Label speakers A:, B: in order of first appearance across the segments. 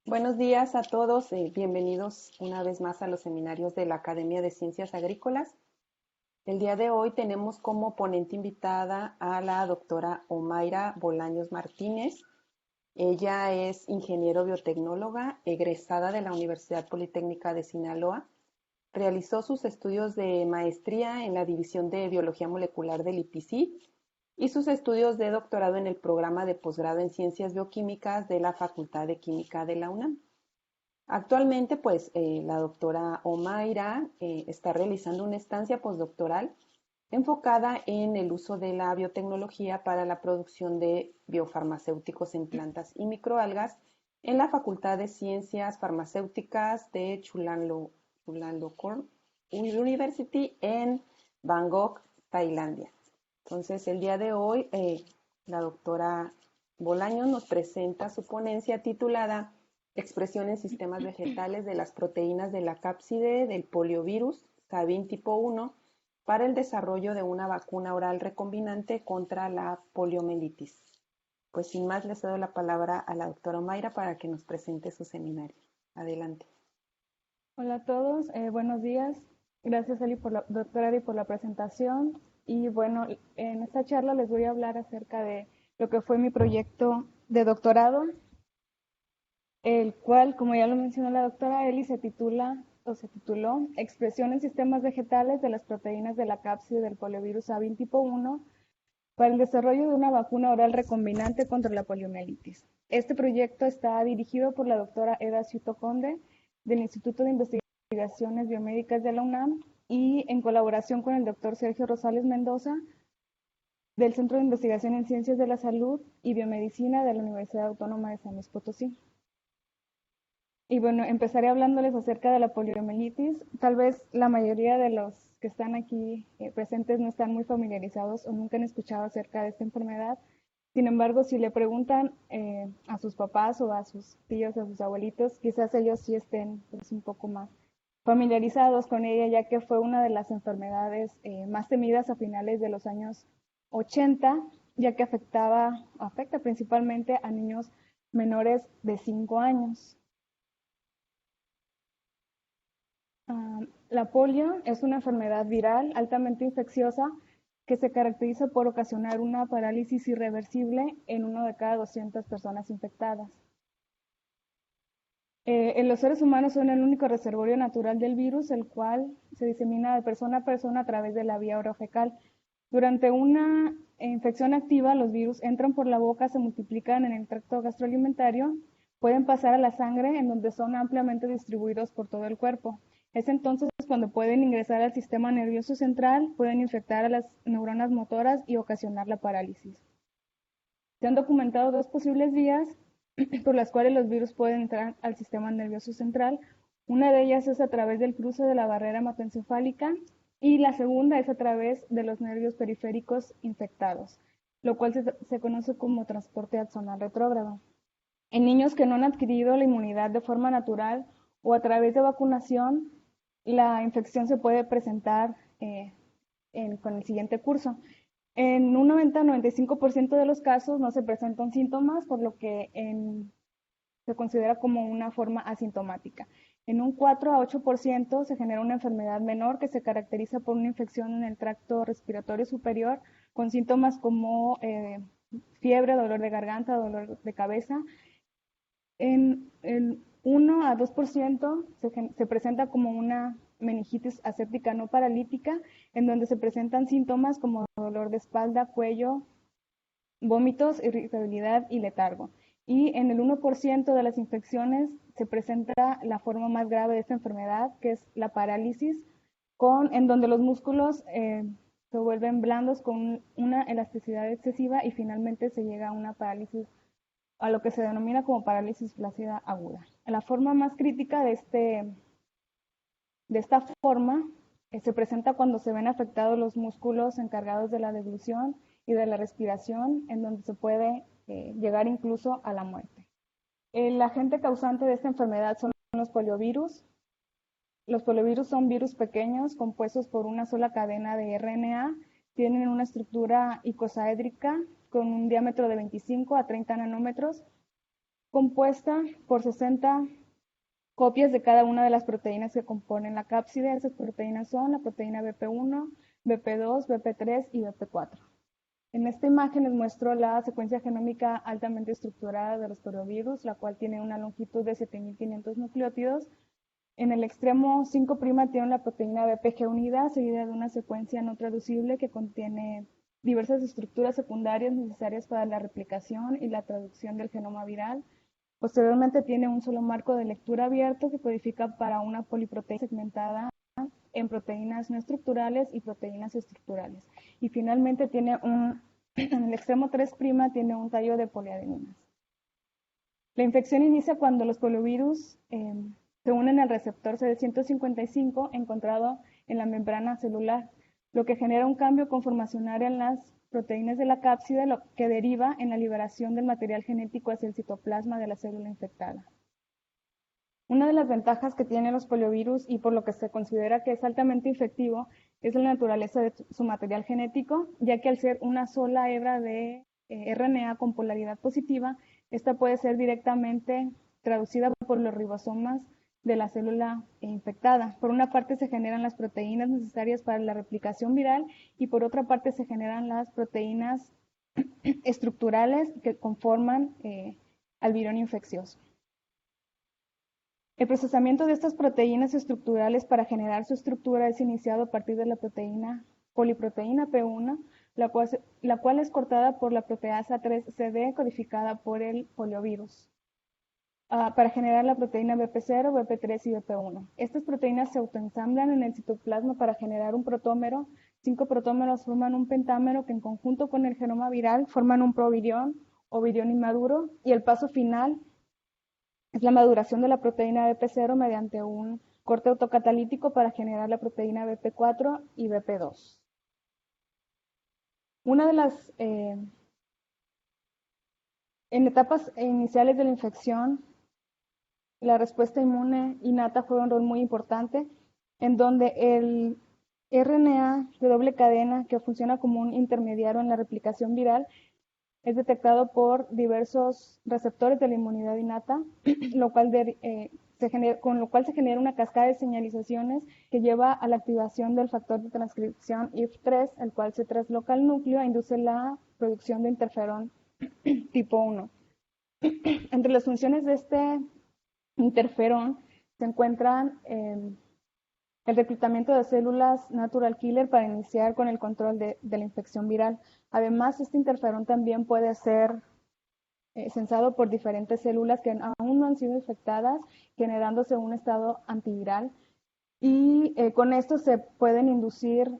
A: Buenos días a todos, bienvenidos una vez más a los seminarios de la Academia de Ciencias Agrícolas. El día de hoy tenemos como ponente invitada a la doctora Omaira Bolaños Martínez. Ella es ingeniero biotecnóloga, egresada de la Universidad Politécnica de Sinaloa. Realizó sus estudios de maestría en la División de Biología Molecular del IPICI y sus estudios de doctorado en el programa de posgrado en Ciencias Bioquímicas de la Facultad de Química de la UNAM. Actualmente, la doctora Omaira está realizando una estancia postdoctoral enfocada en el uso de la biotecnología para la producción de biofarmacéuticos en plantas y microalgas en la Facultad de Ciencias Farmacéuticas de Chulalongkorn University en Bangkok, Tailandia. Entonces, el día de hoy, la doctora Bolaños nos presenta su ponencia titulada Expresión en sistemas vegetales de las proteínas de la cápside del poliovirus Sabin tipo 1 para el desarrollo de una vacuna oral recombinante contra la poliomielitis. Pues sin más, le cedo la palabra a la doctora Mayra para que nos presente su seminario. Adelante.
B: Hola a todos, buenos días. Gracias, doctora Eli, por la presentación. Y bueno, en esta charla les voy a hablar acerca de lo que fue mi proyecto de doctorado, el cual, como ya lo mencionó la doctora Eli, se tituló Expresión en sistemas vegetales de las proteínas de la cápside del poliovirus Sabin tipo 1 para el desarrollo de una vacuna oral recombinante contra la poliomielitis. Este proyecto está dirigido por la doctora Eda Ciuto Conde del Instituto de Investigaciones Biomédicas de la UNAM y en colaboración con el doctor Sergio Rosales Mendoza del Centro de Investigación en Ciencias de la Salud y Biomedicina de la Universidad Autónoma de San Luis Potosí. Y bueno, empezaré hablándoles acerca de la poliomielitis. Tal vez la mayoría de los que están aquí presentes no están muy familiarizados o nunca han escuchado acerca de esta enfermedad. Sin embargo, si le preguntan a sus papás o a sus tíos, a sus abuelitos, quizás ellos sí estén pues, un poco más familiarizados con ella, ya que fue una de las enfermedades más temidas a finales de los años 80, ya que afecta principalmente a niños menores de 5 años. La polio es una enfermedad viral altamente infecciosa que se caracteriza por ocasionar una parálisis irreversible en 1 de cada 200 personas infectadas. En los seres humanos son el único reservorio natural del virus, el cual se disemina de persona a persona a través de la vía orofecal. Durante una infección activa, los virus entran por la boca, se multiplican en el tracto gastroalimentario, pueden pasar a la sangre, en donde son ampliamente distribuidos por todo el cuerpo. Es entonces cuando pueden ingresar al sistema nervioso central, pueden infectar a las neuronas motoras y ocasionar la parálisis. Se han documentado 2 posibles vías por las cuales los virus pueden entrar al sistema nervioso central. Una de ellas es a través del cruce de la barrera hematoencefálica y la segunda es a través de los nervios periféricos infectados, lo cual se conoce como transporte axonal retrógrado. En niños que no han adquirido la inmunidad de forma natural o a través de vacunación, la infección se puede presentar con el siguiente curso. En un 90-95% de los casos no se presentan síntomas, por lo que se considera como una forma asintomática. En un 4-8% se genera una enfermedad menor que se caracteriza por una infección en el tracto respiratorio superior con síntomas como fiebre, dolor de garganta, dolor de cabeza. En el 1-2% se presenta como una meningitis aséptica no paralítica, en donde se presentan síntomas como dolor de espalda, cuello, vómitos, irritabilidad y letargo. Y en el 1% de las infecciones se presenta la forma más grave de esta enfermedad, que es la parálisis, en donde los músculos se vuelven blandos con una elasticidad excesiva y finalmente se llega a una parálisis, a lo que se denomina como parálisis flácida aguda. La forma más crítica de esta forma se presenta cuando se ven afectados los músculos encargados de la deglución y de la respiración, en donde se puede llegar incluso a la muerte. El agente causante de esta enfermedad son los poliovirus. Los poliovirus son virus pequeños compuestos por una sola cadena de RNA, tienen una estructura icosaédrica con un diámetro de 25 a 30 nanómetros compuesta por 60 copias de cada una de las proteínas que componen la cápside. Esas proteínas son la proteína BP1, BP2, BP3 y BP4. En ' imagen les muestro la secuencia genómica altamente estructurada de los poliovirus, la cual tiene una longitud de 7500 nucleótidos. En el extremo 5' tiene la proteína BPG unida, seguida de una secuencia no traducible que contiene diversas estructuras secundarias necesarias para la replicación y la traducción del genoma viral. Posteriormente tiene un solo marco de lectura abierto que codifica para una poliproteína segmentada en proteínas no estructurales y proteínas estructurales. Y finalmente tiene en el extremo 3' tiene un tallo de poliadeninas. La infección inicia cuando los poliovirus se unen al receptor CD155 encontrado en la membrana celular, lo que genera un cambio conformacional en las proteínas de la cápside, lo que deriva en la liberación del material genético hacia el citoplasma de la célula infectada. Una de las ventajas que tienen los poliovirus y por lo que se considera que es altamente infectivo es la naturaleza de su material genético, ya que al ser una sola hebra de RNA con polaridad positiva, esta puede ser directamente traducida por los ribosomas de la célula infectada. Por una parte se generan las proteínas necesarias para la replicación viral y por otra parte se generan las proteínas estructurales que conforman al virón infeccioso. El procesamiento de estas proteínas estructurales para generar su estructura es iniciado a partir de la poliproteína P1, la cual es cortada por la proteasa 3CD codificada por el poliovirus, para generar la proteína BP0, BP3 y BP1. Estas proteínas se autoensamblan en el citoplasma para generar un protómero. 5 protómeros forman un pentámero que en conjunto con el genoma viral forman un provirión o virión inmaduro, y el paso final es la maduración de la proteína BP0 mediante un corte autocatalítico para generar la proteína BP4 y BP2. Una de las en etapas iniciales de la infección, la respuesta inmune innata juega un rol muy importante, en donde el RNA de doble cadena, que funciona como un intermediario en la replicación viral, es detectado por diversos receptores de la inmunidad innata, con lo cual se genera una cascada de señalizaciones que lleva a la activación del factor de transcripción IF3, el cual se trasloca al núcleo e induce la producción de interferón tipo 1. Entre las funciones de este interferón se encuentran el reclutamiento de células natural killer para iniciar con el control de la infección viral. Además, este interferón también puede ser sensado por diferentes células que aún no han sido infectadas, generándose un estado antiviral. Y con esto se pueden inducir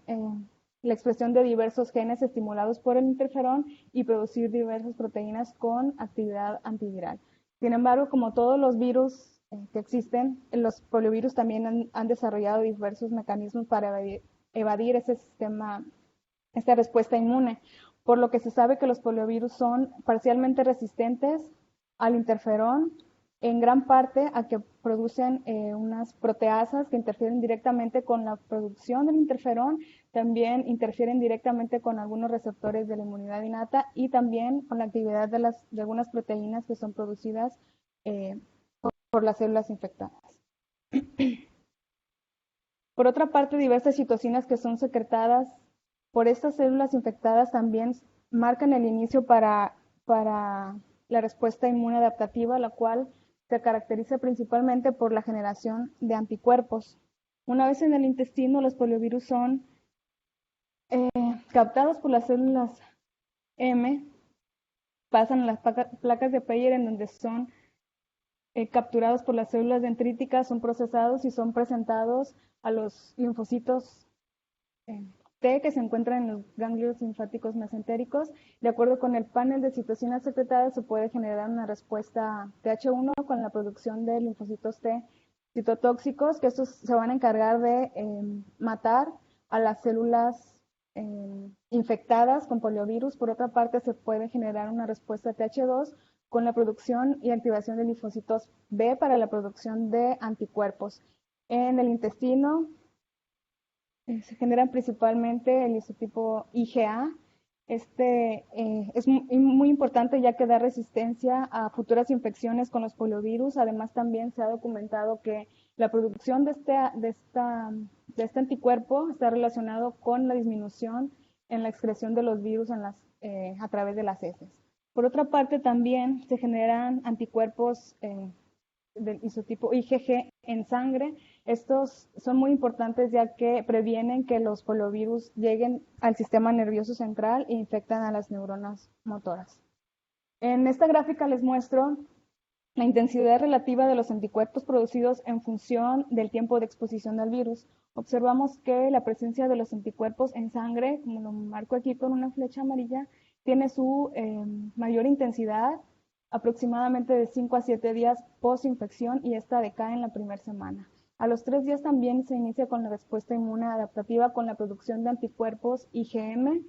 B: la expresión de diversos genes estimulados por el interferón y producir diversas proteínas con actividad antiviral. Sin embargo, como todos los virus que existen, los poliovirus también han desarrollado diversos mecanismos para evadir esta respuesta inmune, por lo que se sabe que los poliovirus son parcialmente resistentes al interferón, en gran parte a que producen unas proteasas que interfieren directamente con la producción del interferón, también interfieren directamente con algunos receptores de la inmunidad innata y también con la actividad de algunas proteínas que son producidas por las células infectadas. Por otra parte, diversas citocinas que son secretadas por estas células infectadas también marcan el inicio para la respuesta inmune adaptativa, la cual se caracteriza principalmente por la generación de anticuerpos. Una vez en el intestino, los poliovirus son captados por las células M, pasan a las placas de Peyer, en donde son capturados por las células dendríticas, son procesados y son presentados a los linfocitos T que se encuentran en los ganglios linfáticos mesentéricos. De acuerdo con el panel de citocinas secretadas, se puede generar una respuesta Th1 con la producción de linfocitos T citotóxicos, que estos se van a encargar de matar a las células infectadas con poliovirus. Por otra parte, se puede generar una respuesta Th2 con la producción y activación de linfocitos B para la producción de anticuerpos. En el intestino se generan principalmente el isotipo IgA Es muy importante ya que da resistencia a futuras infecciones con los poliovirus. Además, también se ha documentado que la producción de este anticuerpo está relacionado con la disminución en la excreción de los virus a través de las heces. Por otra parte, también se generan anticuerpos del isotipo IgG en sangre. Estos son muy importantes ya que previenen que los poliovirus lleguen al sistema nervioso central e infectan a las neuronas motoras. En esta gráfica les muestro la intensidad relativa de los anticuerpos producidos en función del tiempo de exposición al virus. Observamos que la presencia de los anticuerpos en sangre, como lo marco aquí con una flecha amarilla, tiene su mayor intensidad aproximadamente de 5 a 7 días post-infección y esta decae en la primera semana. A los 3 días también se inicia con la respuesta inmune adaptativa con la producción de anticuerpos IgM.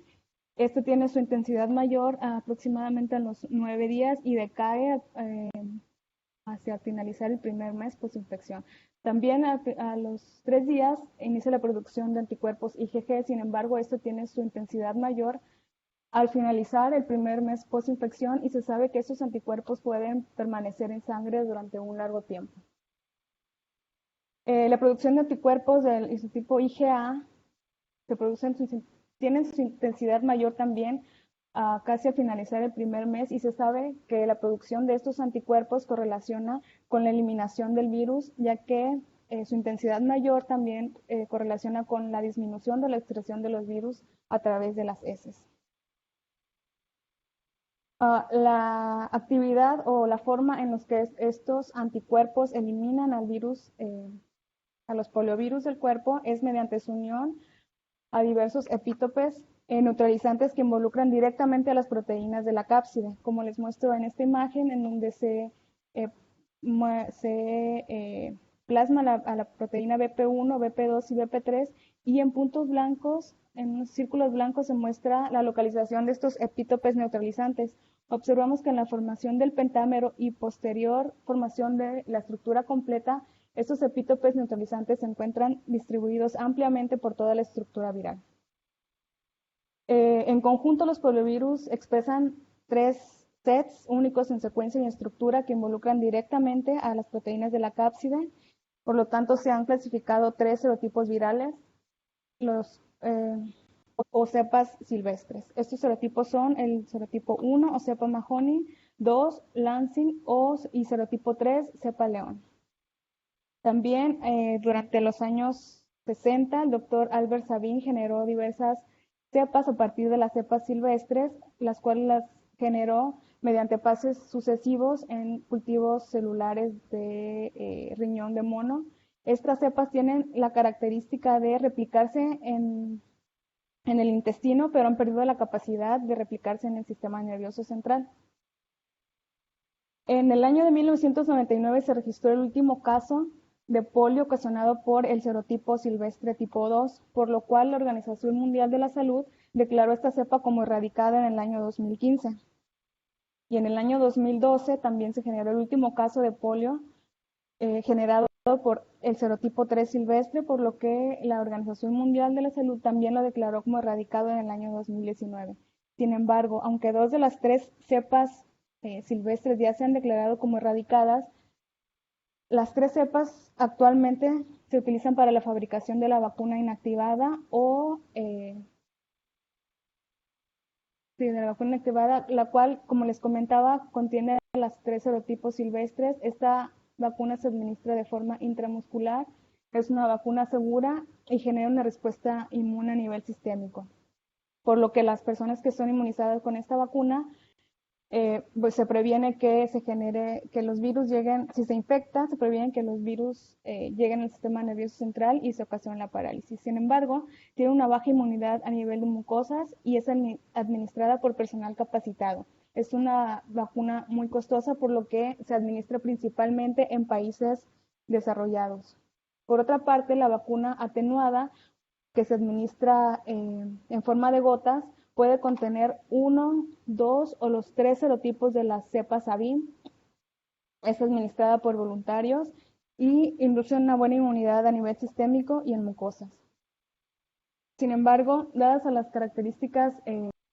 B: Este tiene su intensidad mayor aproximadamente a los 9 días y decae hacia finalizar el primer mes post-infección. También a los 3 días inicia la producción de anticuerpos IgG, sin embargo, esto tiene su intensidad mayor al finalizar el primer mes post-infección y se sabe que estos anticuerpos pueden permanecer en sangre durante un largo tiempo. La producción de anticuerpos del isotipo IgA tienen su intensidad mayor también casi al finalizar el primer mes y se sabe que la producción de estos anticuerpos correlaciona con la eliminación del virus, ya que su intensidad mayor también correlaciona con la disminución de la excreción de los virus a través de las heces. La actividad o la forma en la que estos anticuerpos eliminan al virus, a los poliovirus del cuerpo, es mediante su unión a diversos epítopes neutralizantes que involucran directamente a las proteínas de la cápside, como les muestro en esta imagen, en donde se plasma a la proteína BP1, BP2 y BP3, y en puntos blancos, en unos círculos blancos, se muestra la localización de estos epítopes neutralizantes. Observamos que en la formación del pentámero y posterior formación de la estructura completa, estos epítopes neutralizantes se encuentran distribuidos ampliamente por toda la estructura viral. En conjunto, los poliovirus expresan 3 sets únicos en secuencia y en estructura que involucran directamente a las proteínas de la cápside. Por lo tanto, se han clasificado 3 serotipos virales o cepas silvestres. Estos serotipos son el serotipo 1 o cepa mahoney, 2 lansing y serotipo 3 cepa león. También durante los años 60, el doctor Albert Sabin generó diversas cepas a partir de las cepas silvestres, las cuales las generó mediante pases sucesivos en cultivos celulares de riñón de mono. Estas cepas tienen la característica de replicarse en el intestino, pero han perdido la capacidad de replicarse en el sistema nervioso central. En el año de 1999 se registró el último caso de polio ocasionado por el serotipo silvestre tipo 2, por lo cual la Organización Mundial de la Salud declaró esta cepa como erradicada en el año 2015. Y en el año 2012 también se generó el último caso de polio generado por el serotipo 3 silvestre, por lo que la Organización Mundial de la Salud también lo declaró como erradicado en el año 2019. Sin embargo, aunque 2 de las 3 cepas silvestres ya se han declarado como erradicadas, las 3 cepas actualmente se utilizan para la fabricación de la vacuna inactivada de la vacuna inactivada, la cual, como les comentaba, contiene las 3 serotipos silvestres. Esta vacuna se administra de forma intramuscular, es una vacuna segura y genera una respuesta inmune a nivel sistémico. Por lo que las personas que son inmunizadas con esta vacuna, pues se previene que los virus lleguen, si se infecta, se previene que los virus lleguen al sistema nervioso central y se ocasiona la parálisis. Sin embargo, tiene una baja inmunidad a nivel de mucosas y es administrada por personal capacitado. Es una vacuna muy costosa, por lo que se administra principalmente en países desarrollados. Por otra parte, la vacuna atenuada, que se administra en forma de gotas, puede contener 1, 2 o los 3 serotipos de la cepa Sabin. Es administrada por voluntarios y induce una buena inmunidad a nivel sistémico y en mucosas. Sin embargo, dadas a las características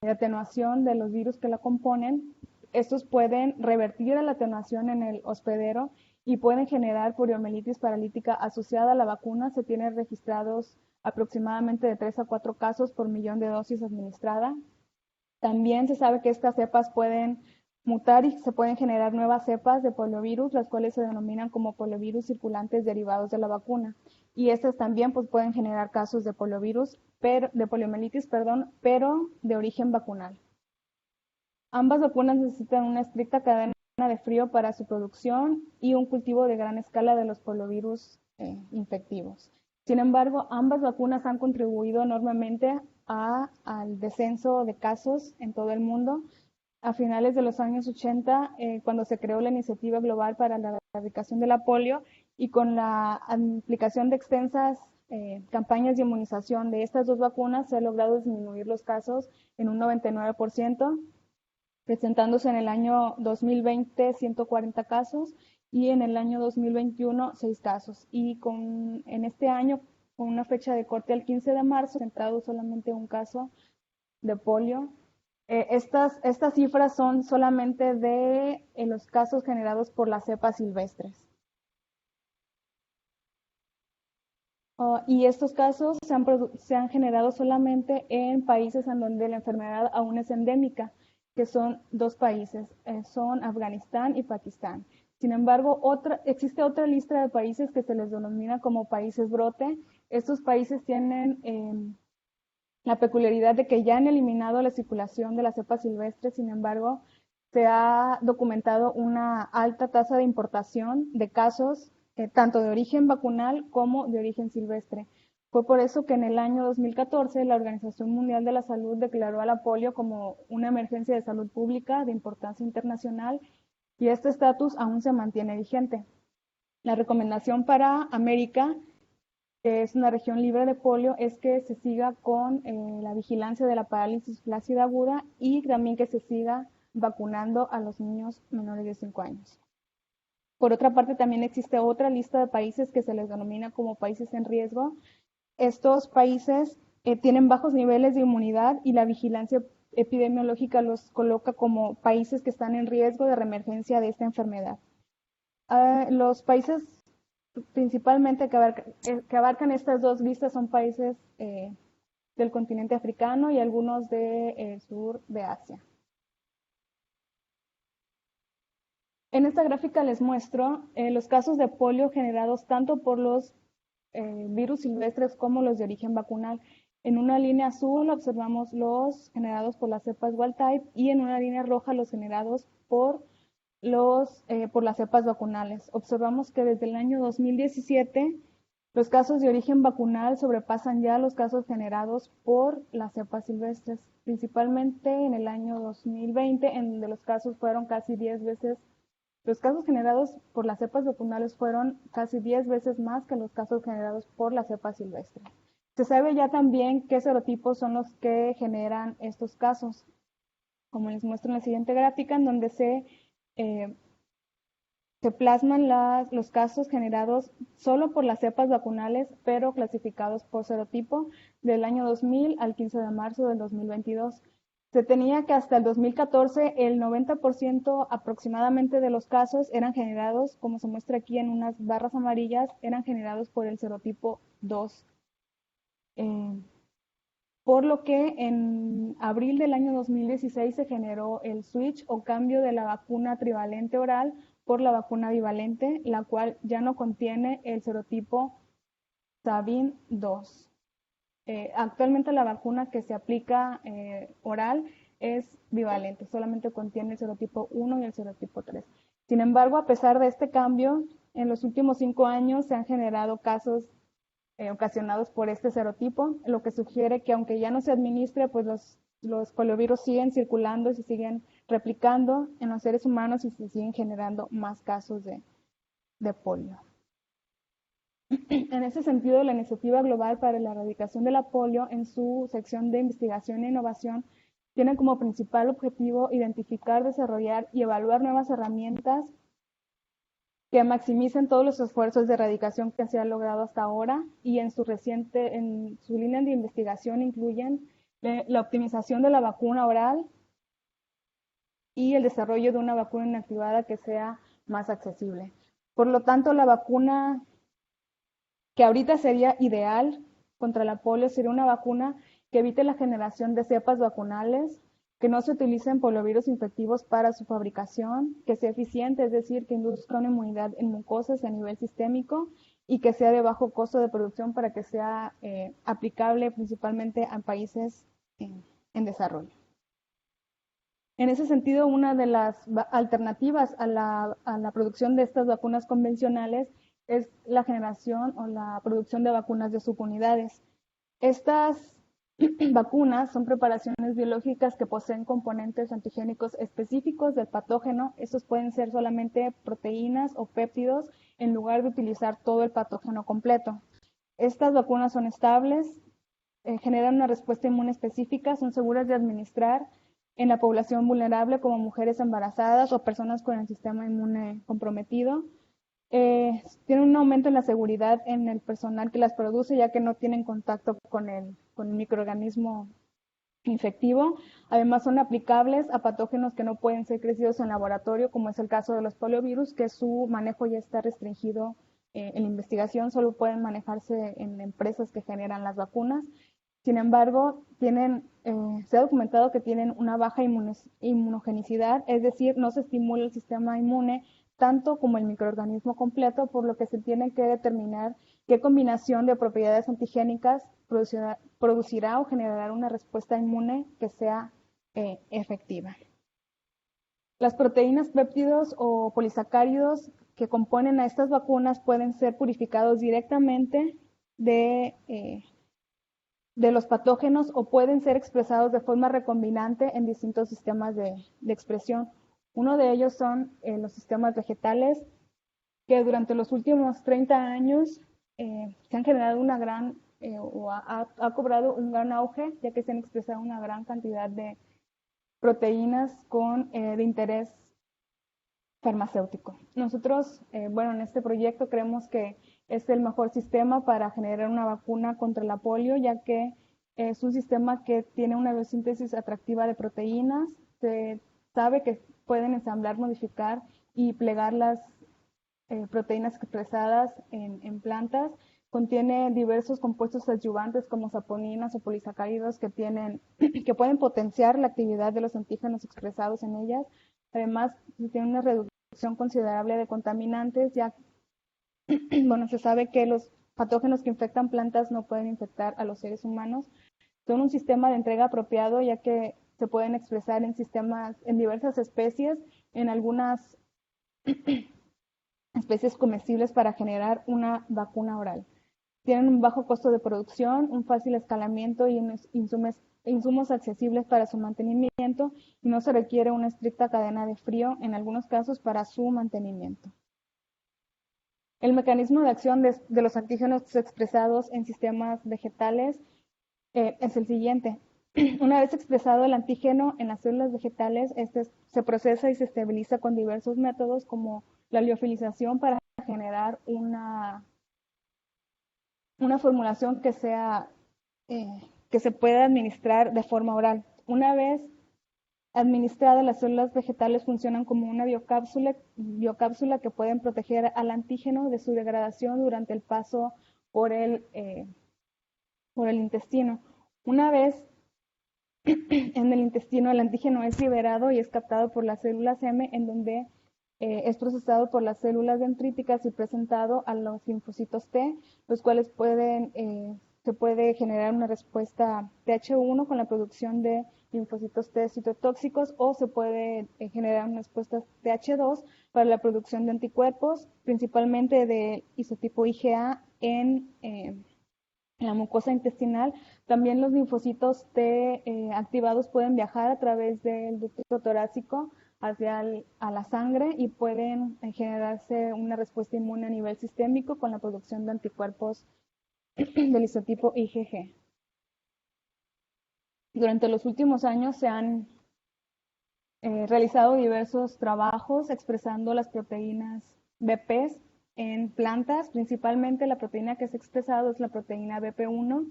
B: de atenuación de los virus que la componen. Estos pueden revertir la atenuación en el hospedero y pueden generar poliomielitis paralítica asociada a la vacuna. Se tienen registrados aproximadamente de 3 a 4 casos por millón de dosis administrada. También se sabe que estas cepas pueden mutar y se pueden generar nuevas cepas de poliovirus, las cuales se denominan como poliovirus circulantes derivados de la vacuna. Y estas también pues, pueden generar casos de poliovirus, de poliomielitis, pero de origen vacunal. Ambas vacunas necesitan una estricta cadena de frío para su producción y un cultivo de gran escala de los poliovirus infectivos. Sin embargo, ambas vacunas han contribuido enormemente al descenso de casos en todo el mundo. A finales de los años 80, cuando se creó la Iniciativa Global para la Erradicación de la Polio, y con la aplicación de extensas campañas de inmunización de estas dos vacunas, se ha logrado disminuir los casos en un 99%, presentándose en el año 2020 140 casos y en el año 2021 6 casos. Y en este año, con una fecha de corte al 15 de marzo, presentado solamente un caso de polio. Estas cifras son solamente de los casos generados por las cepas silvestres. Y estos casos se han generado solamente en países en donde la enfermedad aún es endémica, que son dos países, son Afganistán y Pakistán. Sin embargo, existe otra lista de países que se les denomina como países brote. Estos países tienen la peculiaridad de que ya han eliminado la circulación de la cepa silvestre. Sin embargo, se ha documentado una alta tasa de importación de casos tanto de origen vacunal como de origen silvestre. Fue por eso que en el año 2014 la Organización Mundial de la Salud declaró a la polio como una emergencia de salud pública de importancia internacional, y este estatus aún se mantiene vigente. La recomendación para América, que es una región libre de polio, es que se siga con la vigilancia de la parálisis flácida aguda y también que se siga vacunando a los niños menores de 5 años. Por otra parte, también existe otra lista de países que se les denomina como países en riesgo. Estos países tienen bajos niveles de inmunidad y la vigilancia epidemiológica los coloca como países que están en riesgo de reemergencia de esta enfermedad. Los países principalmente que abarcan estas dos listas son países del continente africano y algunos del sur de Asia. En esta gráfica les muestro los casos de polio generados tanto por los virus silvestres como los de origen vacunal. En una línea azul observamos los generados por las cepas wild type y en una línea roja los generados por las cepas vacunales. Observamos que desde el año 2017 los casos de origen vacunal sobrepasan ya los casos generados por las cepas silvestres, principalmente en el año 2020, en donde los casos fueron casi 10 veces. Los casos generados por las cepas vacunales fueron casi 10 veces más que los casos generados por la cepa silvestre. Se sabe ya también qué serotipos son los que generan estos casos, como les muestro en la siguiente gráfica, en donde se plasman los casos generados solo por las cepas vacunales, pero clasificados por serotipo del año 2000 al 15 de marzo del 2022. Se tenía que hasta el 2014 el 90% aproximadamente de los casos eran generados, como se muestra aquí en unas barras amarillas, eran generados por el serotipo 2. Por lo que en abril del año 2016 se generó el switch o cambio de la vacuna trivalente oral por la vacuna bivalente, la cual ya no contiene el serotipo Sabin2. Actualmente la vacuna que se aplica oral es bivalente, solamente contiene el serotipo 1 y el serotipo 3. Sin embargo, a pesar de este cambio, en los últimos 5 años se han generado casos ocasionados por este serotipo, lo que sugiere que aunque ya no se administre, pues los poliovirus siguen circulando y se siguen replicando en los seres humanos y se siguen generando más casos de polio. En ese sentido, la Iniciativa Global para la Erradicación de la Polio, en su sección de investigación e innovación, tiene como principal objetivo identificar, desarrollar y evaluar nuevas herramientas que maximicen todos los esfuerzos de erradicación que se han logrado hasta ahora, y en su línea de investigación incluyen la optimización de la vacuna oral y el desarrollo de una vacuna inactivada que sea más accesible. Por lo tanto, la vacuna que ahorita sería ideal contra la polio sería una vacuna que evite la generación de cepas vacunales, que no se utilicen poliovirus infectivos para su fabricación, que sea eficiente, es decir, que induzca una inmunidad en mucosas a nivel sistémico y que sea de bajo costo de producción para que sea aplicable principalmente a países en desarrollo. En ese sentido, una de las alternativas a la producción de estas vacunas convencionales es la generación o la producción de vacunas de subunidades. Estas vacunas son preparaciones biológicas que poseen componentes antigénicos específicos del patógeno. Estos pueden ser solamente proteínas o péptidos en lugar de utilizar todo el patógeno completo. Estas vacunas son estables, generan una respuesta inmune específica, son seguras de administrar en la población vulnerable como mujeres embarazadas o personas con el sistema inmune comprometido. Tienen un aumento en la seguridad en el personal que las produce, ya que no tienen contacto con el microorganismo infectivo. Además, son aplicables a patógenos que no pueden ser crecidos en laboratorio, como es el caso de los poliovirus, que su manejo ya está restringido en la investigación, solo pueden manejarse en empresas que generan las vacunas. Sin embargo, se ha documentado que tienen una baja inmunogenicidad, es decir, no se estimula el sistema inmune tanto como el microorganismo completo, por lo que se tiene que determinar qué combinación de propiedades antigénicas producirá o generará una respuesta inmune que sea efectiva. Las proteínas, péptidos o polisacáridos que componen a estas vacunas pueden ser purificados directamente de los patógenos o pueden ser expresados de forma recombinante en distintos sistemas de expresión. Uno de ellos son los sistemas vegetales, que durante los últimos 30 años se han generado una gran, ha cobrado un gran auge, ya que se han expresado una gran cantidad de proteínas de interés farmacéutico. Nosotros, en este proyecto creemos que es el mejor sistema para generar una vacuna contra la polio, ya que es un sistema que tiene una biosíntesis atractiva de proteínas. Se sabe que pueden ensamblar, modificar y plegar las proteínas expresadas en plantas. Contiene diversos compuestos adyuvantes como saponinas o polisacáridos que pueden potenciar la actividad de los antígenos expresados en ellas. Además, tiene una reducción considerable de contaminantes, ya se sabe que los patógenos que infectan plantas no pueden infectar a los seres humanos. Son un sistema de entrega apropiado, ya que se pueden expresar en diversas especies, en algunas especies comestibles para generar una vacuna oral. Tienen un bajo costo de producción, un fácil escalamiento y unos insumos accesibles para su mantenimiento, y no se requiere una estricta cadena de frío en algunos casos para su mantenimiento. El mecanismo de acción de los antígenos expresados en sistemas vegetales es el siguiente. Una vez expresado el antígeno en las células vegetales, este se procesa y se estabiliza con diversos métodos como la liofilización para generar una formulación que se pueda administrar de forma oral. Una vez administradas, las células vegetales funcionan como una biocápsula que pueden proteger al antígeno de su degradación durante el paso por el intestino. Una vez en el intestino, el antígeno es liberado y es captado por las células M, en donde es procesado por las células dendríticas y presentado a los linfocitos T, los cuales se puede generar una respuesta Th1 con la producción de linfocitos T citotóxicos, o se puede generar una respuesta Th2 para la producción de anticuerpos, principalmente de isotipo IgA en la mucosa intestinal. También los linfocitos T activados pueden viajar a través del ducto torácico a la sangre y pueden generarse una respuesta inmune a nivel sistémico con la producción de anticuerpos del isotipo IgG. Durante los últimos años se han realizado diversos trabajos expresando las proteínas BP en plantas. Principalmente la proteína que se ha expresado es la proteína BP1.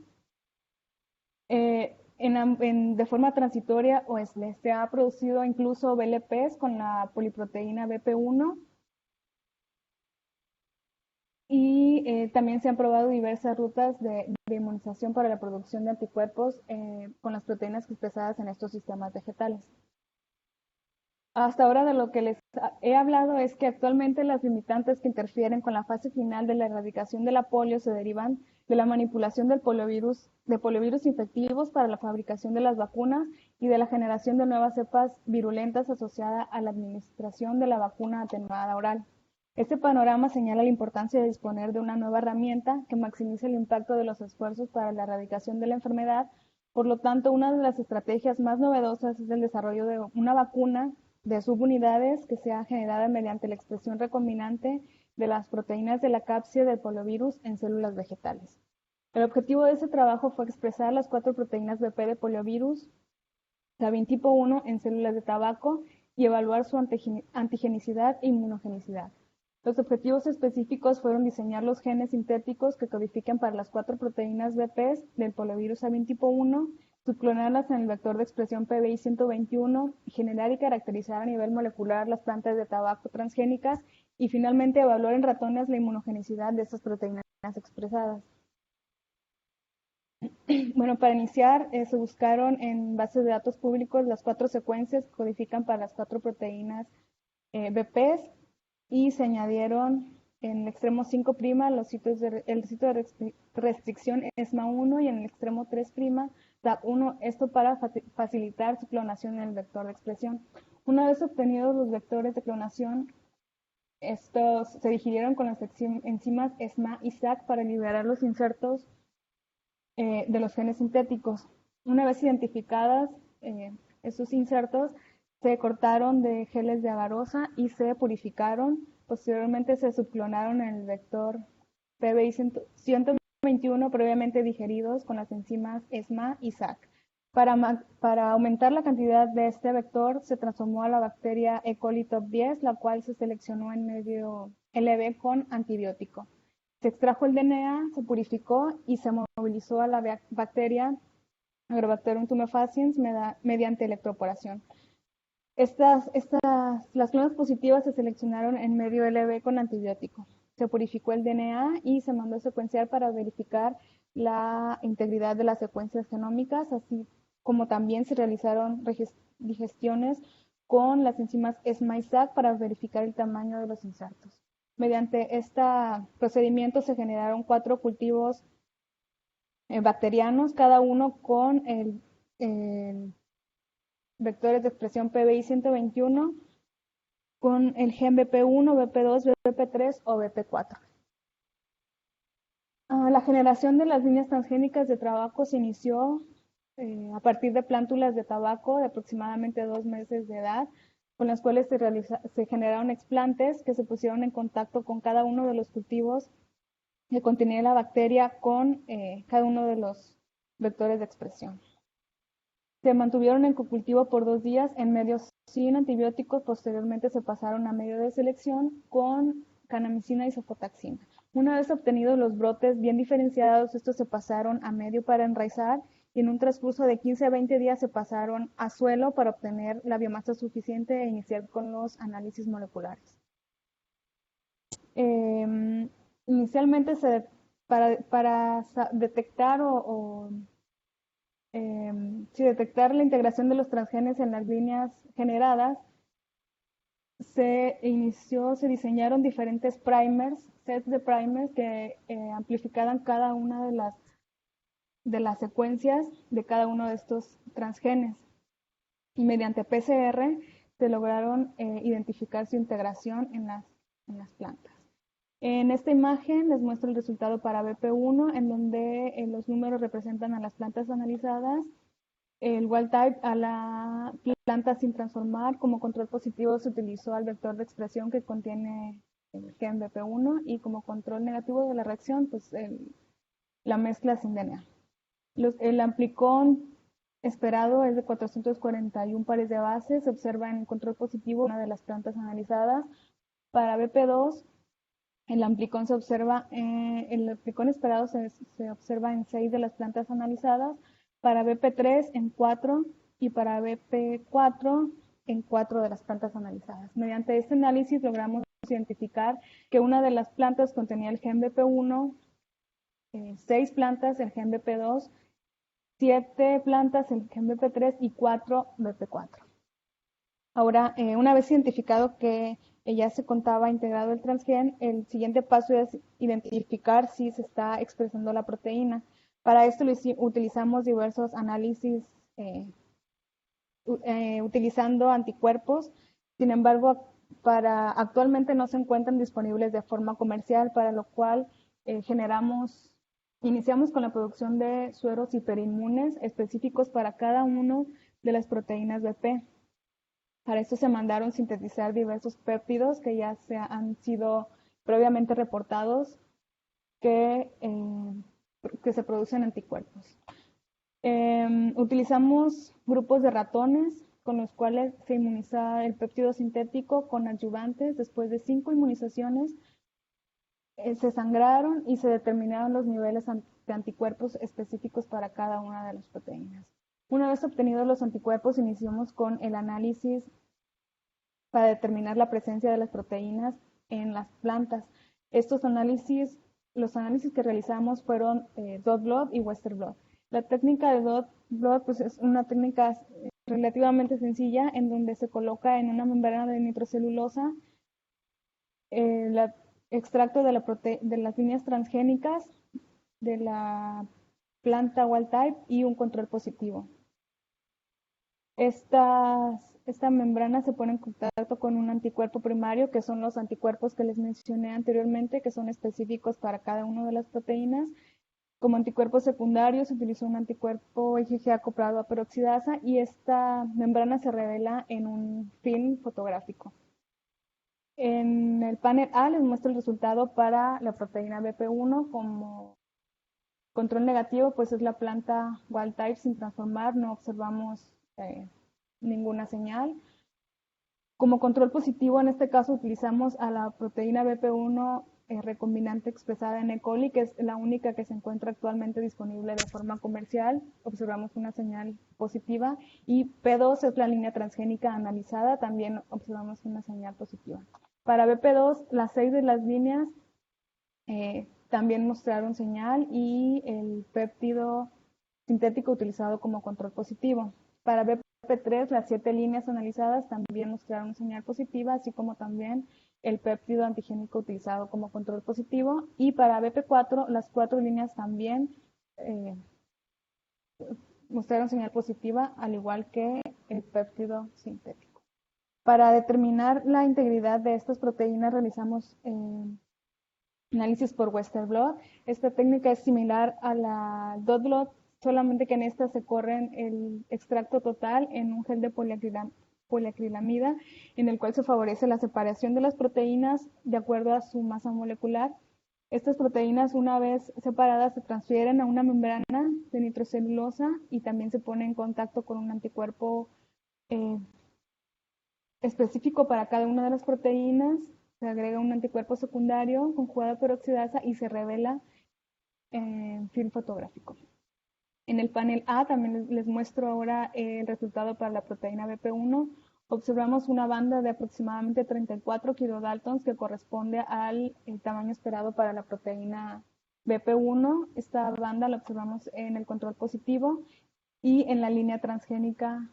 B: de forma transitoria o se ha producido incluso VLPs con la poliproteína BP1 y también se han probado diversas rutas de inmunización para la producción de anticuerpos con las proteínas expresadas en estos sistemas vegetales. Hasta ahora de lo que les he hablado es que actualmente las limitantes que interfieren con la fase final de la erradicación de la polio se derivan de la manipulación de poliovirus infectivos para la fabricación de las vacunas y de la generación de nuevas cepas virulentas asociada a la administración de la vacuna atenuada oral. Este panorama señala la importancia de disponer de una nueva herramienta que maximice el impacto de los esfuerzos para la erradicación de la enfermedad. Por lo tanto, una de las estrategias más novedosas es el desarrollo de una vacuna de subunidades que sea generada mediante la expresión recombinante de las proteínas de la cápside del poliovirus en células vegetales. El objetivo de ese trabajo fue expresar las 4 proteínas BP de poliovirus Sabin tipo 1 en células de tabaco y evaluar su antigenicidad e inmunogenicidad. Los objetivos específicos fueron diseñar los genes sintéticos que codifican para las 4 proteínas BP del poliovirus Sabin tipo 1, subclonarlas en el vector de expresión PBI 121, generar y caracterizar a nivel molecular las plantas de tabaco transgénicas y finalmente evaluar en ratones la inmunogenicidad de estas proteínas expresadas. Bueno, para iniciar se buscaron en bases de datos públicos las 4 secuencias que codifican para las 4 proteínas BPs y se añadieron en el extremo 5' el sitio de restricción ESMA1 y en el extremo 3' TAP1, esto para facilitar su clonación en el vector de expresión. Una vez obtenidos los vectores de clonación, estos se digirieron con las enzimas ESMA y SAC para liberar los insertos de los genes sintéticos. Una vez identificadas estos insertos, se cortaron de geles de agarosa y se purificaron. Posteriormente se subclonaron en el vector PBI 121 previamente digeridos con las enzimas ESMA y SAC. Para aumentar la cantidad de este vector, se transformó a la bacteria E. coli top 10, la cual se seleccionó en medio LB con antibiótico. Se extrajo el DNA, se purificó y se movilizó a la bacteria Agrobacterium tumefaciens mediante electroporación. Las clonas positivas se seleccionaron en medio LB con antibiótico. Se purificó el DNA y se mandó a secuenciar para verificar la integridad de las secuencias genómicas, así como también se realizaron digestiones con las enzimas ESMA y SAC para verificar el tamaño de los insertos. Mediante este procedimiento se generaron 4 cultivos bacterianos, cada uno con vectores de expresión PBI 121, con el gen BP1, BP2, BP3 o BP4. La generación de las líneas transgénicas de tabaco se inició a partir de plántulas de tabaco de aproximadamente 2 meses de edad, con las cuales se generaron explantes que se pusieron en contacto con cada uno de los cultivos que contenía la bacteria con cada uno de los vectores de expresión. Se mantuvieron en cocultivo por 2 días en medios sin antibióticos, posteriormente se pasaron a medio de selección con kanamicina y cefotaxima. Una vez obtenidos los brotes bien diferenciados, estos se pasaron a medio para enraizar y en un transcurso de 15 a 20 días se pasaron a suelo para obtener la biomasa suficiente e iniciar con los análisis moleculares. Inicialmente para detectar detectar la integración de los transgenes en las líneas generadas, se diseñaron diferentes primers, sets de primers que amplificaran cada una de las secuencias de cada uno de estos transgenes. Y mediante PCR se lograron identificar su integración en las plantas. En esta imagen les muestro el resultado para BP1, en donde los números representan a las plantas analizadas, el wild type a la planta sin transformar. Como control positivo se utilizó al vector de expresión que contiene el gen BP1 y como control negativo de la reacción, pues la mezcla sin DNA. El amplicón esperado es de 441 pares de bases. Se observa en el control positivo una de las plantas analizadas. Para BP2, el amplicón esperado se observa en 6 de las plantas analizadas. para BP3 en 4 y para BP4 en 4 de las plantas analizadas. Mediante este análisis logramos identificar que una de las plantas contenía el gen BP1, 6 plantas el gen BP2, 7 plantas el gen BP3 y 4 BP4. Ahora, una vez identificado que ya se contaba integrado el transgen, el siguiente paso es identificar si se está expresando la proteína. Para esto utilizamos diversos análisis utilizando anticuerpos. Sin embargo, actualmente no se encuentran disponibles de forma comercial, para lo cual iniciamos con la producción de sueros hiperinmunes específicos para cada uno de las proteínas BP. Para esto se mandaron sintetizar diversos péptidos que ya han sido previamente reportados que se producen anticuerpos. Utilizamos grupos de ratones con los cuales se inmuniza el péptido sintético con adyuvantes. Después de 5 inmunizaciones, se sangraron y se determinaron los niveles de anticuerpos específicos para cada una de las proteínas. Una vez obtenidos los anticuerpos, iniciamos con el análisis para determinar la presencia de las proteínas en las plantas. Los análisis que realizamos fueron dot blot y western blot. La técnica de dot blot pues, es una técnica relativamente sencilla en donde se coloca en una membrana de nitrocelulosa el extracto de las líneas transgénicas de la planta wild type y un control positivo. Esta membrana se pone en contacto con un anticuerpo primario, que son los anticuerpos que les mencioné anteriormente, que son específicos para cada una de las proteínas. Como anticuerpo secundario se utiliza un anticuerpo IgG acoplado a peroxidasa y esta membrana se revela en un film fotográfico. En el panel A les muestro el resultado para la proteína BP1. Como control negativo, pues es la planta wild type sin transformar, no observamos ninguna señal. Como control positivo, en este caso utilizamos a la proteína BP1 recombinante expresada en E. coli, que es la única que se encuentra actualmente disponible de forma comercial. Observamos una señal positiva. Y P2 es la línea transgénica analizada, también observamos una señal positiva. Para BP2, las 6 de las líneas también mostraron señal y el péptido sintético utilizado como control positivo. Para BP3, las 7 líneas analizadas también mostraron señal positiva, así como también el péptido antigénico utilizado como control positivo. Y para BP4, las 4 líneas también mostraron señal positiva, al igual que el péptido sintético. Para determinar la integridad de estas proteínas realizamos análisis por western blot. Esta técnica es similar a la dot blot, solamente que en esta se corren el extracto total en un gel de poliacrilamida, en el cual se favorece la separación de las proteínas de acuerdo a su masa molecular. Estas proteínas, una vez separadas, se transfieren a una membrana de nitrocelulosa y también se pone en contacto con un anticuerpo específico para cada una de las proteínas. Se agrega un anticuerpo secundario conjugado a peroxidasa y se revela en film fotográfico. En el panel A también les muestro ahora el resultado para la proteína BP1. Observamos una banda de aproximadamente 34 kilodaltons que corresponde al tamaño esperado para la proteína BP1. Esta banda la observamos en el control positivo y en la línea transgénica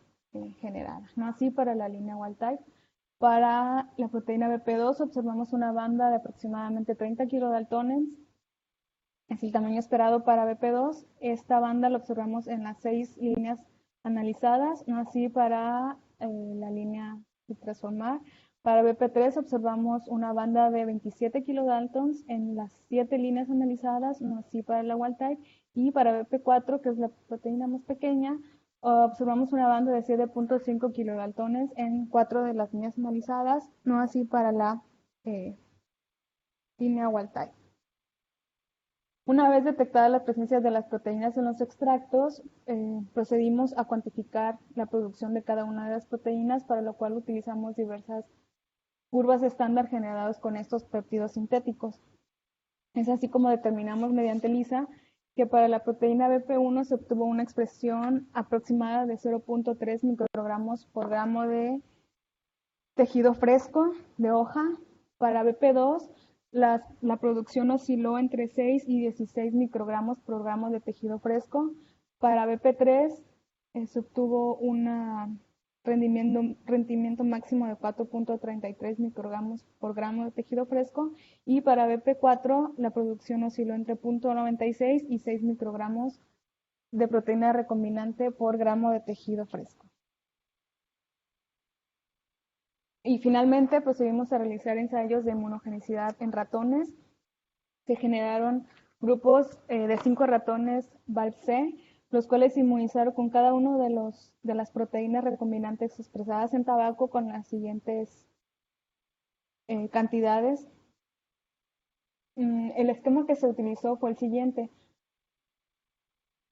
B: generada, no así para la línea wild type. Para la proteína BP2 observamos una banda de aproximadamente 30 kilodaltones. Es el tamaño esperado para BP2. Esta banda la observamos en las 6 líneas analizadas, no así para la línea de transformar. Para BP3 observamos una banda de 27 kilodaltons en las 7 líneas analizadas, no así para la wild type. Y para BP4, que es la proteína más pequeña, observamos una banda de 7.5 kilodaltones en 4 de las líneas analizadas, no así para la línea wild type. Una vez detectadas las presencias de las proteínas en los extractos, procedimos a cuantificar la producción de cada una de las proteínas, para lo cual utilizamos diversas curvas estándar generadas con estos péptidos sintéticos. Es así como determinamos mediante ELISA que para la proteína BP1 se obtuvo una expresión aproximada de 0.3 microgramos por gramo de tejido fresco de hoja. Para BP2, la producción osciló entre 6 y 16 microgramos por gramo de tejido fresco. Para BP3 se obtuvo un rendimiento máximo de 4.33 microgramos por gramo de tejido fresco, y para BP4 la producción osciló entre 0.96 y 6 microgramos de proteína recombinante por gramo de tejido fresco. Y finalmente procedimos a realizar ensayos de inmunogenicidad en ratones. Se generaron grupos de 5 ratones VALP-C, los cuales se inmunizaron con cada uno de las proteínas recombinantes expresadas en tabaco con las siguientes cantidades. El esquema que se utilizó fue el siguiente.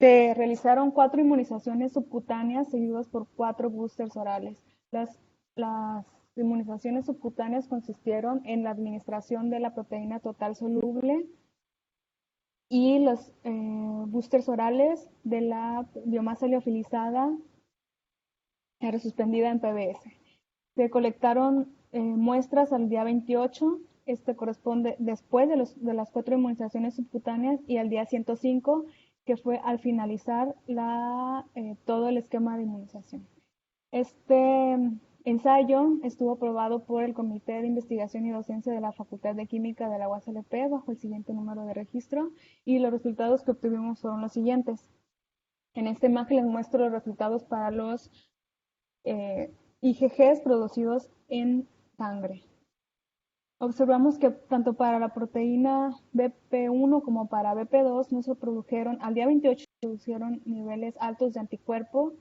B: Se realizaron 4 inmunizaciones subcutáneas seguidas por 4 boosters orales. Las inmunizaciones subcutáneas consistieron en la administración de la proteína total soluble y los boosters orales de la biomasa liofilizada resuspendida en PBS. Se colectaron muestras al día 28, este corresponde después de las 4 inmunizaciones subcutáneas, y al día 105, que fue al finalizar todo el esquema de inmunización. Este ensayo estuvo aprobado por el Comité de Investigación y Docencia de la Facultad de Química de la UASLP bajo el siguiente número de registro, y los resultados que obtuvimos fueron los siguientes. En esta imagen les muestro los resultados para los IgGs producidos en sangre. Observamos que tanto para la proteína BP1 como para BP2 no se produjeron, al día 28 se produjeron niveles altos de anticuerpos.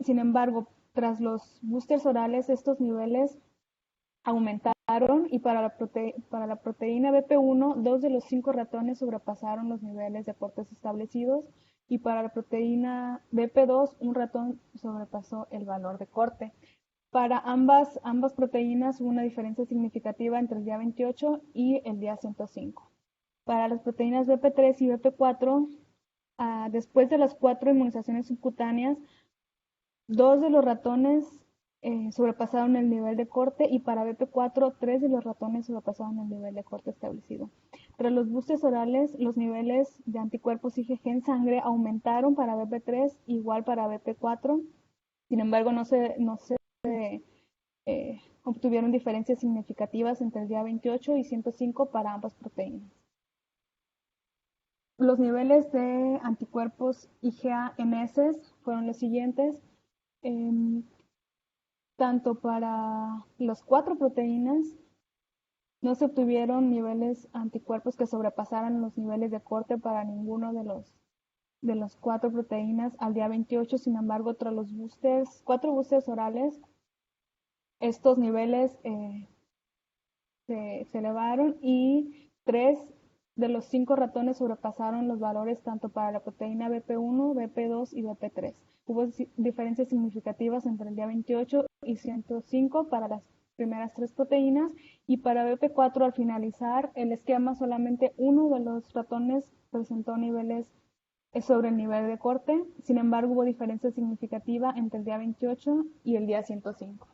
B: Sin embargo, tras los boosters orales estos niveles aumentaron, y para la proteína BP1 2 de los 5 ratones sobrepasaron los niveles de cortes establecidos, y para la proteína BP2 un ratón sobrepasó el valor de corte. Para ambas proteínas hubo una diferencia significativa entre el día 28 y el día 105. Para las proteínas BP3 y BP4, después de las 4 inmunizaciones subcutáneas, 2 de los ratones sobrepasaron el nivel de corte, y para BP4, 3 de los ratones sobrepasaron el nivel de corte establecido. Tras los boosters orales, los niveles de anticuerpos IgG en sangre aumentaron para BP3, igual para BP4. Sin embargo, no se obtuvieron diferencias significativas entre el día 28 y 105 para ambas proteínas. Los niveles de anticuerpos IgA en heces fueron los siguientes. Tanto para las 4 proteínas no se obtuvieron niveles anticuerpos que sobrepasaran los niveles de corte para ninguno de las 4 proteínas al día 28. Sin embargo, tras los 4 boosters orales, estos niveles se elevaron, y 3 de los 5 ratones sobrepasaron los valores tanto para la proteína BP1, BP2 y BP3. Hubo diferencias significativas entre el día 28 y 105 para las primeras 3 proteínas, y para BP4 al finalizar el esquema solamente uno de los ratones presentó niveles sobre el nivel de corte. Sin embargo, hubo diferencia significativa entre el día 28 y el día 105.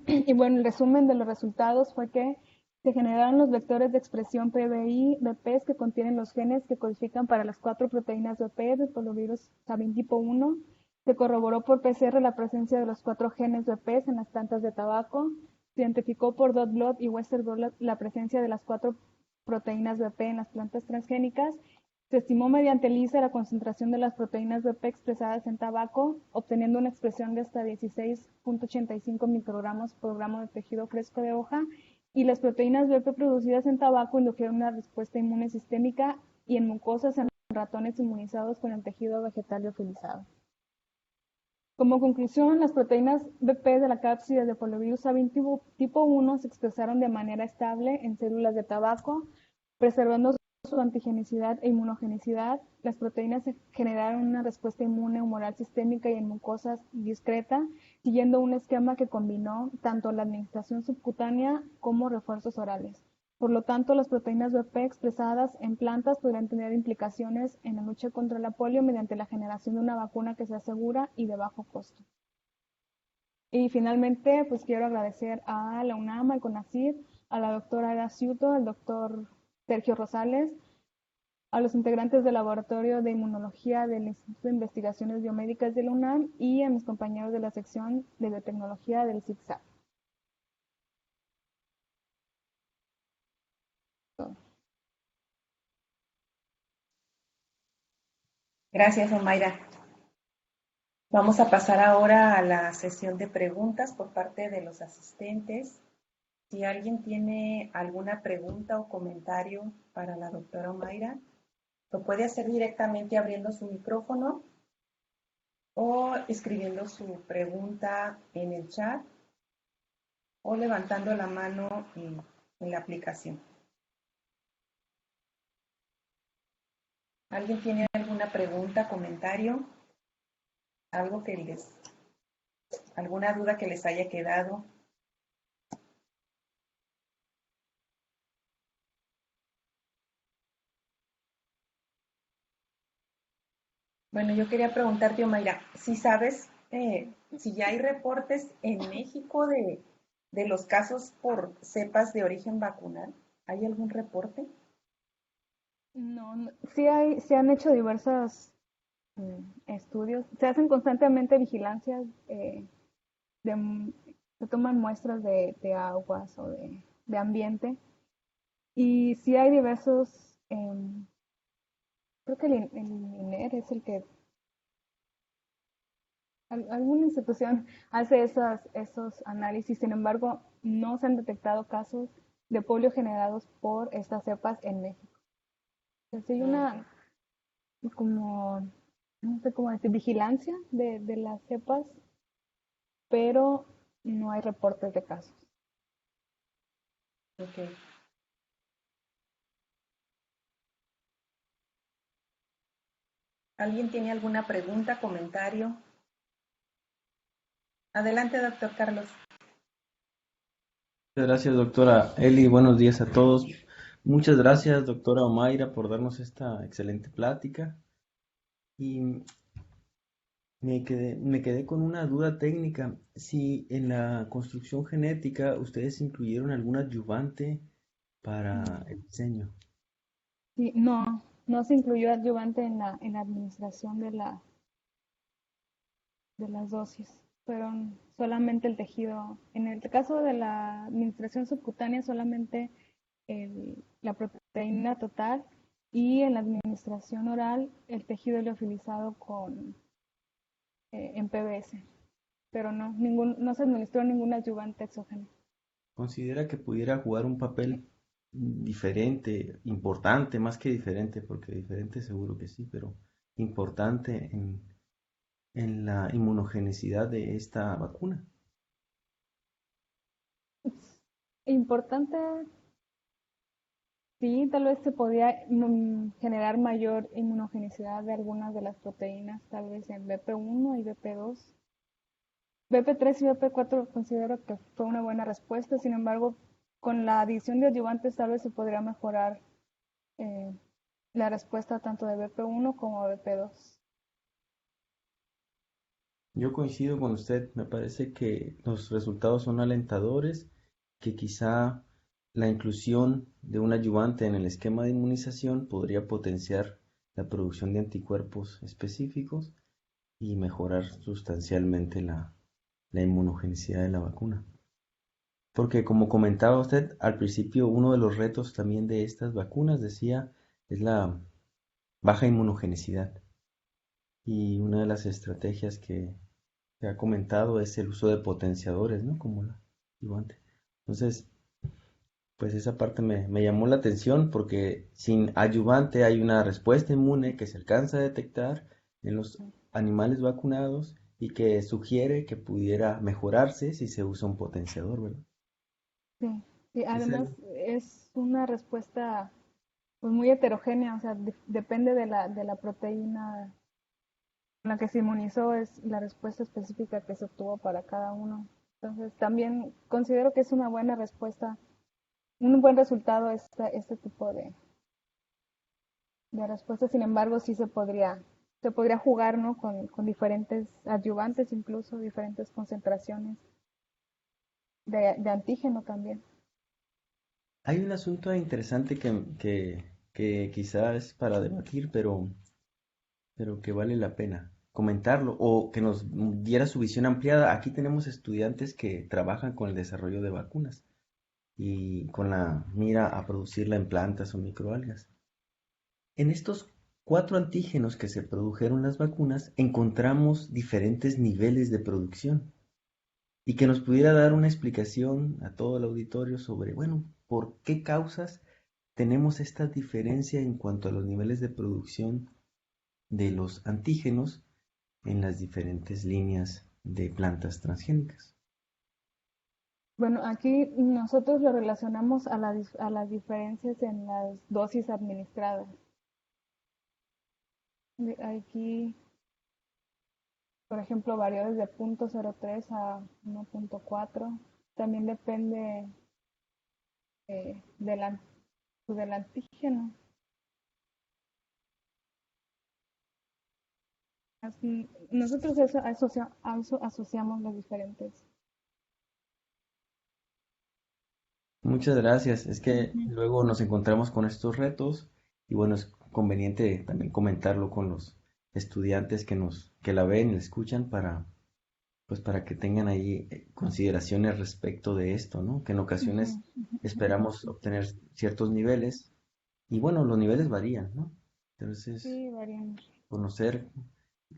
B: Y bueno, el resumen de los resultados fue que se generaron los vectores de expresión PBI-BPs que contienen los genes que codifican para las 4 proteínas BP del poliovirus Sabin tipo 1. Se corroboró por PCR la presencia de los 4 genes BPs en las plantas de tabaco. Se identificó por dot blot y Western blot la presencia de las 4 proteínas BP en las plantas transgénicas. Se estimó mediante ELISA la concentración de las proteínas BP expresadas en tabaco, obteniendo una expresión de hasta 16.85 microgramos por gramo de tejido fresco de hoja, y las proteínas BP producidas en tabaco indujeron una respuesta inmune sistémica y en mucosas en ratones inmunizados con el tejido vegetal liofilizado. Como conclusión, las proteínas BP de la cápside de poliovirus Sabin tipo 1 se expresaron de manera estable en células de tabaco, preservando su antigenicidad e inmunogenicidad. Las proteínas generaron una respuesta inmune humoral sistémica y en mucosas discreta, siguiendo un esquema que combinó tanto la administración subcutánea como refuerzos orales. Por lo tanto, las proteínas BP expresadas en plantas podrían tener implicaciones en la lucha contra la polio mediante la generación de una vacuna que sea segura y de bajo costo. Y finalmente, pues quiero agradecer a la UNAM, al CONACYT, a la doctora Eda Ciuto, al doctor Sergio Rosales, a los integrantes del Laboratorio de Inmunología del Instituto de Investigaciones Biomédicas de la UNAM y a mis compañeros de la sección de biotecnología del CICSAT.
A: Gracias, Omaira. Vamos a pasar ahora a la sesión de preguntas por parte de los asistentes. Si alguien tiene alguna pregunta o comentario para la doctora Omaira, lo puede hacer directamente abriendo su micrófono o escribiendo su pregunta en el chat o levantando la mano en la aplicación. ¿Alguien tiene alguna pregunta, comentario? ¿Algo que alguna duda que les haya quedado? Bueno, yo quería preguntarte, Omaira, si sabes, si ya hay reportes en México de los casos por cepas de origen vacunal. ¿Hay algún reporte?
B: No, se han hecho diversos estudios, se hacen constantemente vigilancias, se toman muestras de aguas o de ambiente y sí hay diversos, creo que el INER es el que, alguna institución hace esos análisis, sin embargo, no se han detectado casos de polio generados por estas cepas en México. Entonces, hay una, como, no sé cómo decir, vigilancia de las cepas, pero no hay reportes de casos.
A: Ok. ¿Alguien tiene alguna pregunta, comentario? Adelante, doctor Carlos.
C: Muchas gracias, doctora Eli. Buenos días a todos. Muchas gracias, doctora Omaira, por darnos esta excelente plática. Y me quedé con una duda técnica. Si en la construcción genética ustedes incluyeron algún adyuvante para el diseño.
B: Sí, no se incluyó adyuvante en la administración de las dosis. Fueron solamente el tejido. En el caso de la administración subcutánea, solamente la proteína total y en la administración oral, el tejido liofilizado en PBS. Pero no se administró ningún adyuvante exógeno.
C: ¿Considera que pudiera jugar un papel diferente, importante, más que diferente, porque diferente seguro que sí, pero importante en la inmunogenicidad de esta vacuna?
B: Importante, sí, tal vez se podía generar mayor inmunogenicidad de algunas de las proteínas, tal vez en BP1 y BP2. BP3 y BP4 considero que fue una buena respuesta, sin embargo, con la adición de adyuvantes tal vez se podría mejorar eh, la respuesta tanto de BP1 como de BP2.
C: Yo coincido con usted, me parece que los resultados son alentadores, que quizá la inclusión de un ayudante en el esquema de inmunización podría potenciar la producción de anticuerpos específicos y mejorar sustancialmente la inmunogenicidad de la vacuna. Porque como comentaba usted al principio, uno de los retos también de estas vacunas, decía, es la baja inmunogenicidad. Y una de las estrategias que ha comentado es el uso de potenciadores, ¿no? Como la ayudante. Entonces, pues esa parte me llamó la atención porque sin ayudante hay una respuesta inmune que se alcanza a detectar en los animales vacunados y que sugiere que pudiera mejorarse si se usa un potenciador, ¿verdad?
B: Sí, sí,
C: Es
B: además
C: el-
B: es una respuesta pues muy heterogénea, o sea, depende de la proteína con la que se inmunizó, es la respuesta específica que se obtuvo para cada uno. Entonces, también considero que es una buena respuesta un buen resultado este tipo de respuestas. Sin embargo, sí se podría jugar, ¿no? Con diferentes adyuvantes, incluso diferentes concentraciones de antígeno también.
C: Hay un asunto interesante que quizás es para debatir, pero que vale la pena comentarlo o que nos diera su visión ampliada. Aquí tenemos estudiantes que trabajan con el desarrollo de vacunas y con la mira a producirla en plantas o microalgas. En estos 4 antígenos que se produjeron las vacunas, encontramos diferentes niveles de producción y que nos pudiera dar una explicación a todo el auditorio sobre, bueno, por qué causas tenemos esta diferencia en cuanto a los niveles de producción de los antígenos en las diferentes líneas de plantas transgénicas.
B: Bueno, aquí nosotros lo relacionamos a las diferencias en las dosis administradas. Aquí, por ejemplo, varió desde 0.03 a 1.4. También depende del, del antígeno. Nosotros a eso asociamos los diferentes.
C: Muchas gracias. Es que
B: Ujú.
C: luego nos encontramos con estos retos y bueno, es conveniente también comentarlo con los estudiantes que la ven y la escuchan pues para que tengan ahí consideraciones respecto de esto, ¿no? Que en
B: Ujú,
C: ocasiones
B: ujú, ujú.
C: esperamos obtener ciertos niveles y bueno, los niveles varían, ¿no? Entonces,
B: Sí, varían.
C: conocer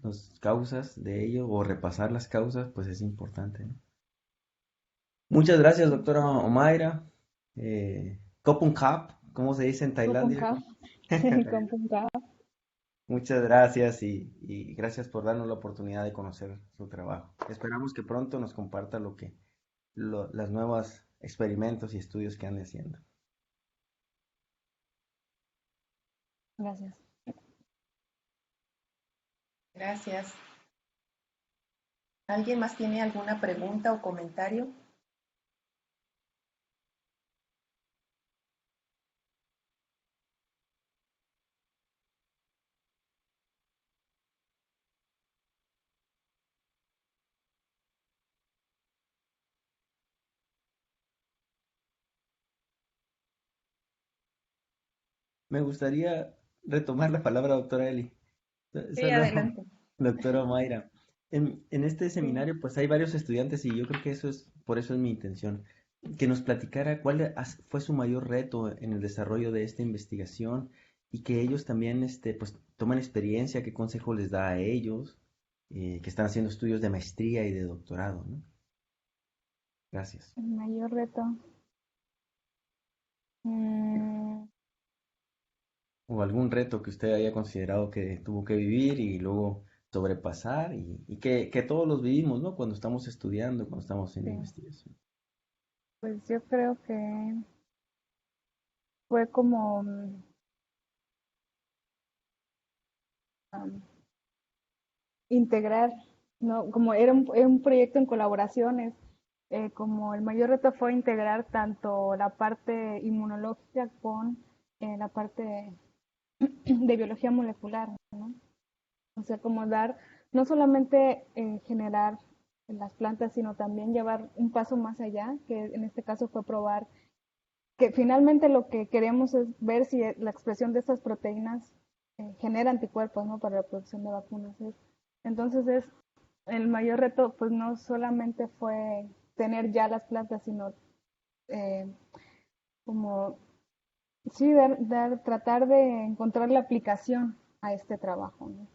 C: las causas de ello o repasar las causas, pues es importante, ¿no? Muchas gracias,
B: Sí.
C: doctora Omaira. Kopun Kap, ¿cómo se dice en Tailandia?
B: Copuncaf, Copuncaf.
C: Muchas gracias y gracias por darnos la oportunidad de conocer su trabajo. Esperamos que pronto nos comparta las nuevas experimentos y estudios que ande haciendo.
B: Gracias.
A: Gracias. ¿Alguien más tiene alguna pregunta o comentario?
C: Me gustaría retomar la palabra, doctora Eli.
A: Sí,
C: Solo,
A: adelante.
C: doctora Mayra, en este
B: Sí.
C: seminario pues hay varios estudiantes y yo creo que por eso es mi intención, que nos platicara fue su mayor reto en el desarrollo de esta investigación y que ellos también pues toman experiencia, qué consejo les da a ellos que están haciendo estudios de maestría y de doctorado, ¿no? Gracias.
B: El mayor reto. Mm,
C: O algún reto que usted haya considerado que tuvo que vivir y luego sobrepasar y que todos los vivimos, ¿no? Cuando estamos estudiando, cuando estamos haciendo
B: sí.
C: investigación.
B: Pues yo creo que fue como am, integrar, ¿no? Como era un proyecto en colaboraciones, como el mayor reto fue integrar tanto la parte inmunológica con la parte de biología molecular, ¿no? O sea, como dar, no solamente generar en las plantas, sino también llevar un paso más allá, que en este caso fue probar que finalmente lo que queremos es ver si la expresión de estas proteínas genera anticuerpos, ¿no? Para la producción de vacunas. Entonces es el mayor reto, pues no solamente fue tener ya las plantas, sino eh, como sí tratar de encontrar la aplicación a este trabajo, ¿no?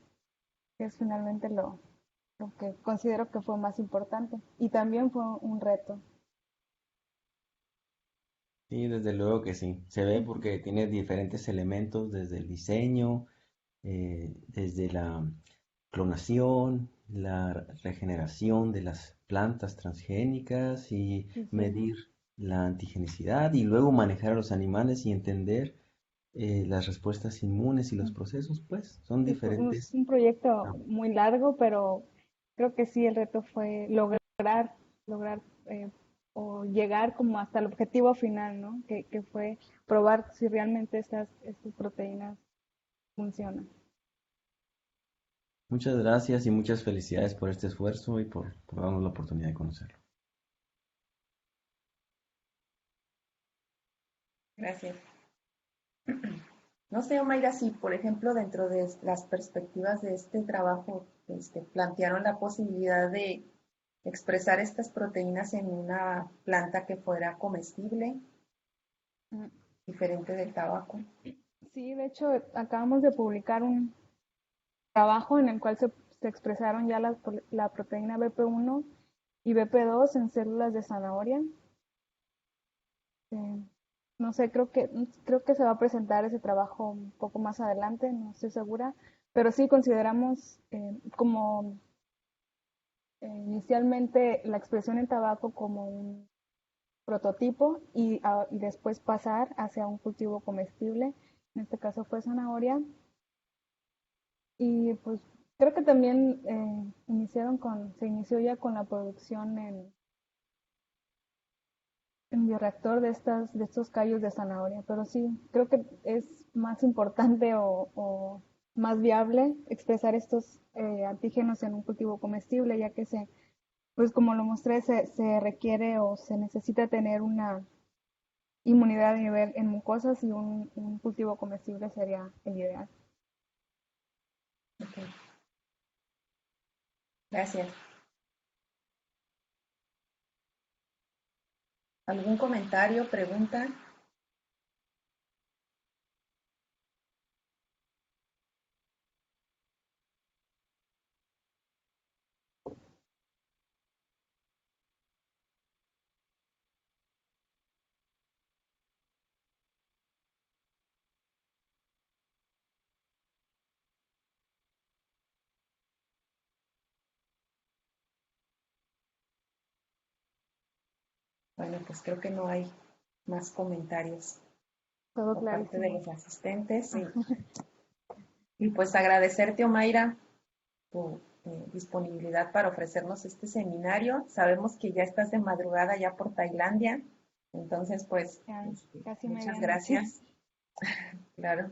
B: Que es finalmente lo que considero que fue más importante y también fue un reto.
C: Sí, desde luego que sí. Se ve porque tiene diferentes elementos desde el diseño, desde la clonación, la regeneración de las plantas transgénicas y
B: Sí, sí.
C: medir la antigenicidad y luego manejar a los animales y entender las respuestas inmunes y los procesos, pues son
B: Sí, fue
C: diferentes.
B: un proyecto
C: Ah,
B: muy largo, pero creo que sí, el reto fue lograr o llegar como hasta el objetivo final, ¿no? Que fue probar si realmente estas proteínas funcionan.
C: Muchas gracias y muchas felicidades por este esfuerzo y por darnos la oportunidad de conocerlo.
A: Gracias. No sé, Omaira, si por ejemplo dentro de las perspectivas de este trabajo plantearon la posibilidad de expresar estas proteínas en una planta que fuera comestible,
B: Mm,
A: diferente del tabaco.
B: Sí, de hecho, acabamos de publicar un trabajo en el cual se expresaron ya la proteína BP1 y BP2 en células de zanahoria. Eh, no sé, creo que se va a presentar ese trabajo un poco más adelante, no estoy segura, pero sí consideramos como inicialmente la expresión en tabaco como un prototipo y después pasar hacia un cultivo comestible, en este caso fue zanahoria, y pues creo que también se inició ya con la producción en bioreactor de estos callos de zanahoria, pero sí, creo que es más importante o más viable expresar estos antígenos en un cultivo comestible, ya que pues como lo mostré, se requiere o se necesita tener una inmunidad a nivel en mucosas y un cultivo comestible sería el ideal.
A: Okay. Gracias. ¿Algún comentario, pregunta? Bueno, pues creo que no hay más comentarios
B: Todo
A: por parte de
B: clarísimo.
A: los asistentes. Y pues agradecerte, Omaira, tu disponibilidad para ofrecernos este seminario. Sabemos que ya estás de madrugada ya por Tailandia, entonces pues
B: Ya, casi
A: muchas
B: medianoche.
A: gracias. Claro,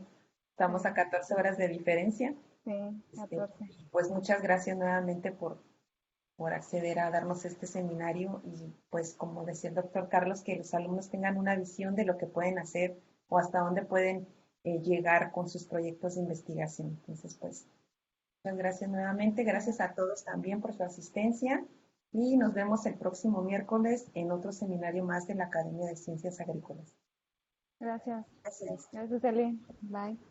A: estamos a
B: Sí,
A: 14 horas de diferencia.
B: sí, 14.
A: Pues muchas gracias nuevamente por acceder a darnos este seminario y pues como decía el doctor Carlos, que los alumnos tengan una visión de lo que pueden hacer o hasta dónde pueden llegar con sus proyectos de investigación. Entonces pues muchas gracias nuevamente, gracias a todos también por su asistencia y nos vemos el próximo miércoles en otro seminario más de la Academia de Ciencias Agrícolas.
B: Gracias.
A: Gracias.
B: Gracias, Eli. Bye.